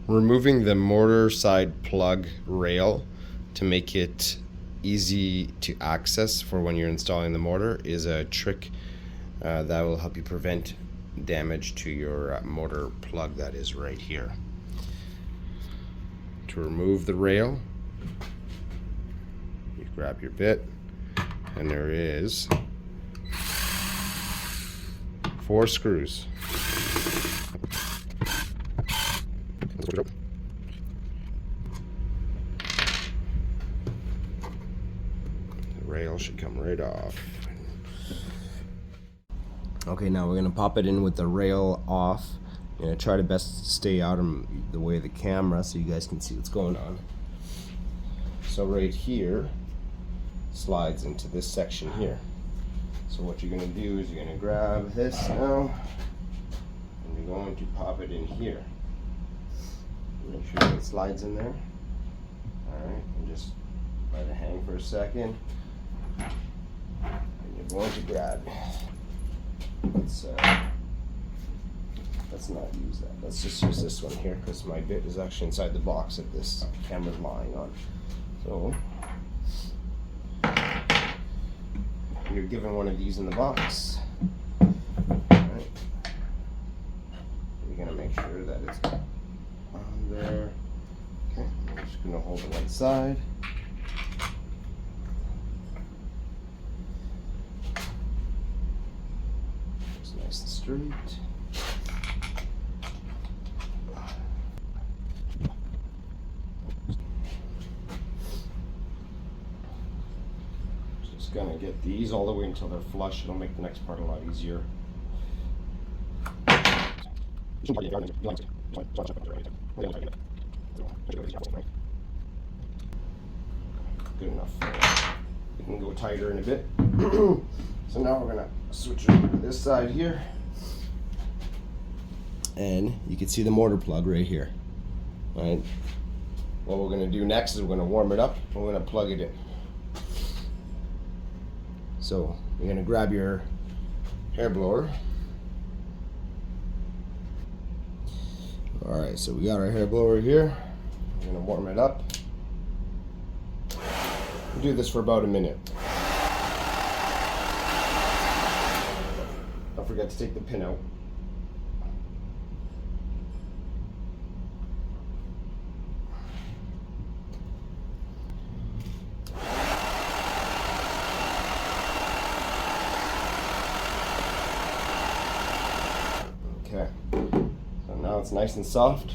Removing the mortar side plug rail to make it easy to access for when you're installing the mortar is a trick that will help you prevent damage to your mortar plug that is right here. To remove the rail, you grab your bit, and there is 4 screws. The rail should come right off. Okay, now we're going to pop it in with the rail off. I'm going to try to best stay out of the way of the camera so you guys can see what's going on. So right here slides into this section here. So what you're going to do is you're going to grab this now and you're going to pop it in here. Make sure it slides in there. Alright, and just let it hang for a second. And you're going to grab it. Let's not use that. Let's just use this one here because my bit is actually inside the box that this camera's lying on. So you're given one of these in the box. Right. You're gonna make sure that it's on there. Okay, I'm just gonna hold it one side. It's nice and straight. Gonna get these all the way until they're flush. It'll make the next part a lot easier. Good enough. You can go tighter in a bit. So now we're gonna switch over to this side here, and you can see the mortar plug right here. All right. What we're gonna do next is we're gonna warm it up. We're gonna plug it in. So you're going to grab your hair blower. Alright, so we got our hair blower here. We're going to warm it up. We'll do this for about a minute. Don't forget to take the pin out. Okay, so now it's nice and soft.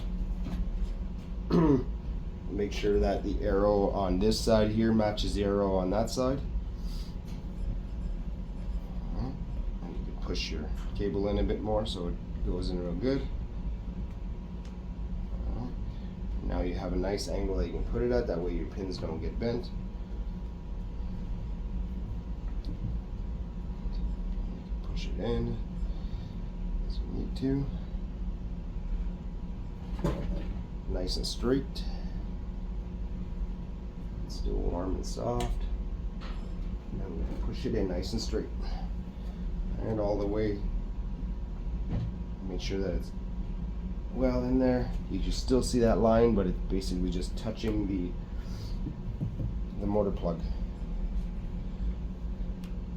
Make sure that the arrow on this side here matches the arrow on that side. And you can push your cable in a bit more so it goes in real good. Now you have a nice angle that you can put it at, that way your pins don't get bent. Push it in. Need to. Nice and straight. Still warm and soft. And then we're going to push it in nice and straight. And all the way. Make sure that it's well in there. You can still see that line, but it's basically just touching the mortar plug.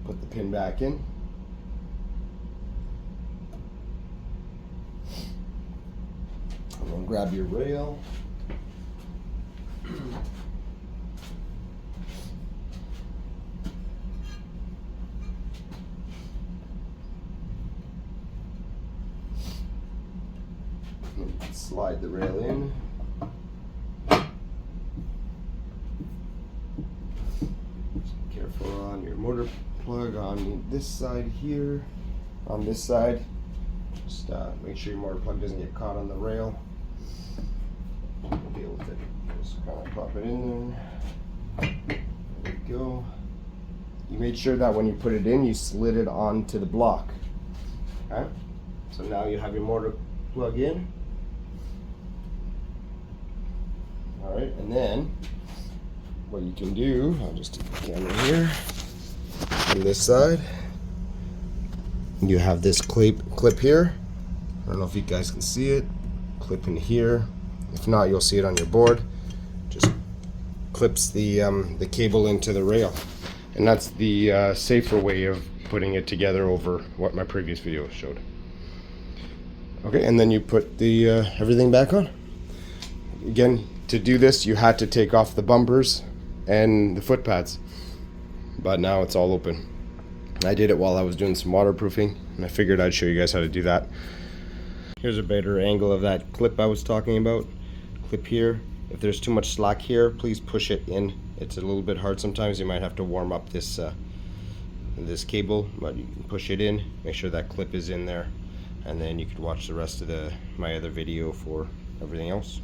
Put the pin back in. And then grab your rail. Slide the rail in. Careful on your mortar plug on this side here. On this side, just make sure your mortar plug doesn't get caught on the rail. Deal with it. Just kind of pop it in there. There we go. You made sure that when you put it in, you slid it onto the block. Okay? So now you have your mortar plug in. Alright, and then what you can do, I'll just take the camera here. On this side, you have this clip here. I don't know if you guys can see it. Clip in here. If not, you'll see it on your board. Just clips the cable into the rail, and that's the safer way of putting it together over what my previous video showed. Okay, and then you put the everything back on. Again, to do this, you had to take off the bumpers and the foot pads, but now it's all open. I did it while I was doing some waterproofing, and I figured I'd show you guys how to do that. Here's a better angle of that clip I was talking about. Clip here. If there's too much slack here, please push it in. It's a little bit hard sometimes. You might have to warm up this this cable, but you can push it in. Make sure that clip is in there, and then you could watch the rest of my other video for everything else.